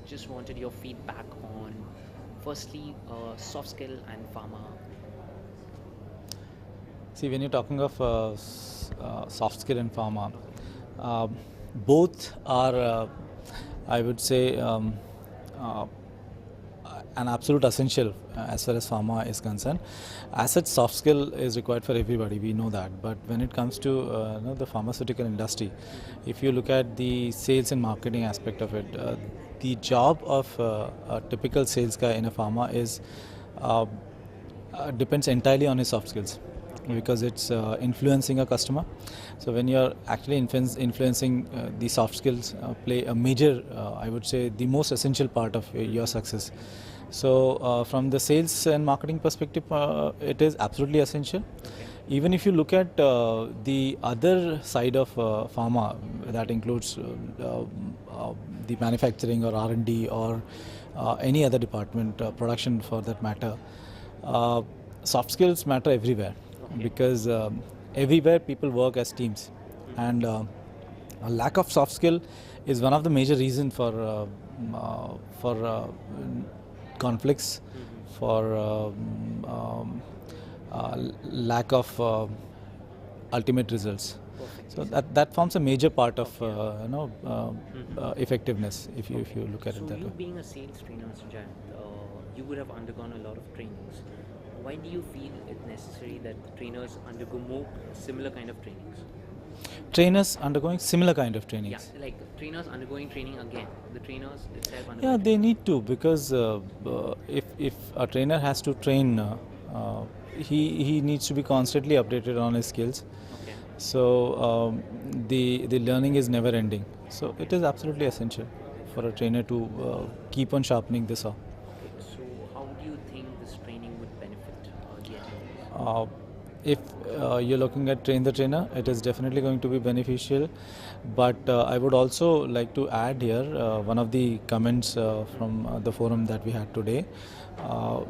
just wanted your feedback on, firstly, soft skill and pharma. See, when you're talking of soft skill and pharma, uh, both are, I would say, uh, an absolute essential as far as pharma is concerned. As such, soft skill is required for everybody. We know that. But when it comes to the pharmaceutical industry, if you look at the sales and marketing aspect of it, the job of a typical sales guy in a pharma is uh, depends entirely on his soft skills, because it's influencing a customer. So when you're actually influencing, the soft skills play a major, I would say, the most essential part of your success. So from the sales and marketing perspective, it is absolutely essential. Even if you look at the other side of pharma, that includes the manufacturing or R&D or any other department, production for that matter, uh, soft skills matter everywhere, because everywhere people work as teams, and a lack of soft skill is one of the major reasons for conflicts, for lack of ultimate results. So that forms a major part of effectiveness, if you look at So it that you way. being a sales trainer, Sujant, you would have undergone a lot of trainings. Why do you feel it necessary that the trainers undergo more similar kind of trainings? Trainers undergoing similar kind of Yeah, trainings. like trainers undergoing training again. The trainers itself Yeah, undergoing they training. need to, because if a trainer has to train, uh, he needs to be constantly updated on his skills. Okay. So the learning is never ending. So it is absolutely essential for a trainer to keep on sharpening the saw. Okay. So how do you think this training would benefit the attendees? If you're looking at train the trainer, it is definitely going to be beneficial. But I would also like to add here one of the comments from the forum that we had today. Uh,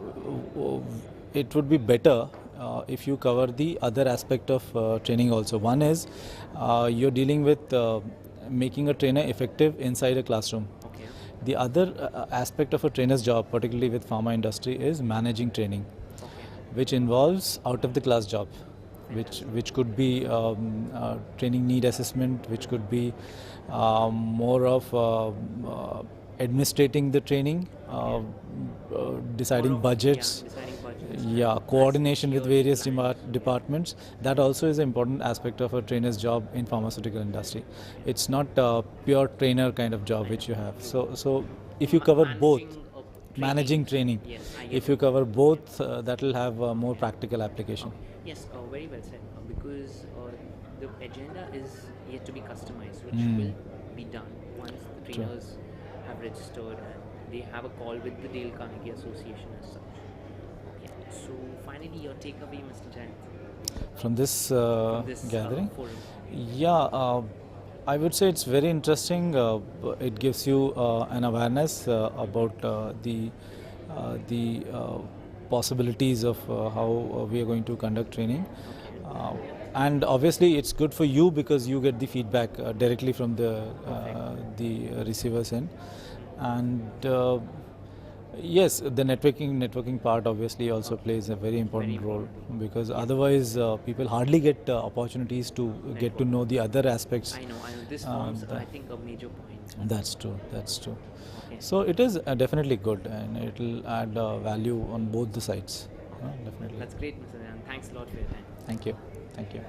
it would be better if you cover the other aspect of training also. One is you're dealing with making a trainer effective inside a classroom. Okay. The other aspect of a trainer's job, particularly with pharma industry, is managing training, Okay. which involves out of the class job, which could be training need assessment, which could be more of administrating the training, deciding More of, budgets, deciding budgets. yeah, And coordination with assist your various clients. departments. That also is an important aspect of a trainer's job in pharmaceutical industry. It's not a pure trainer kind of job which you have. So if you cover both, managing training, Yes, I get if it. you cover both, that will have a more practical application. Yes, very well said. Because the agenda is yet to be customized, which will be done once the True. trainers have registered and they have a call with the Dale Carnegie Association as such. Yeah. So finally, your takeaway, Mr. Jain, From this from this gathering, forum. yeah, I would say it's very interesting. It gives you an awareness about the possibilities of how we are going to conduct training. Uh, and obviously, it's good for you because you get the feedback directly from the receivers end. And yes, the networking part obviously also plays a very important role, because otherwise people hardly get opportunities to get to know the other aspects. I know. This forms, I think, a major point. That's true. That's true. Okay. So it is definitely good, and it will add value on both the sides. Definitely. That's great, Mr. Jain. Thanks a lot for your time. Thank you. Thank you.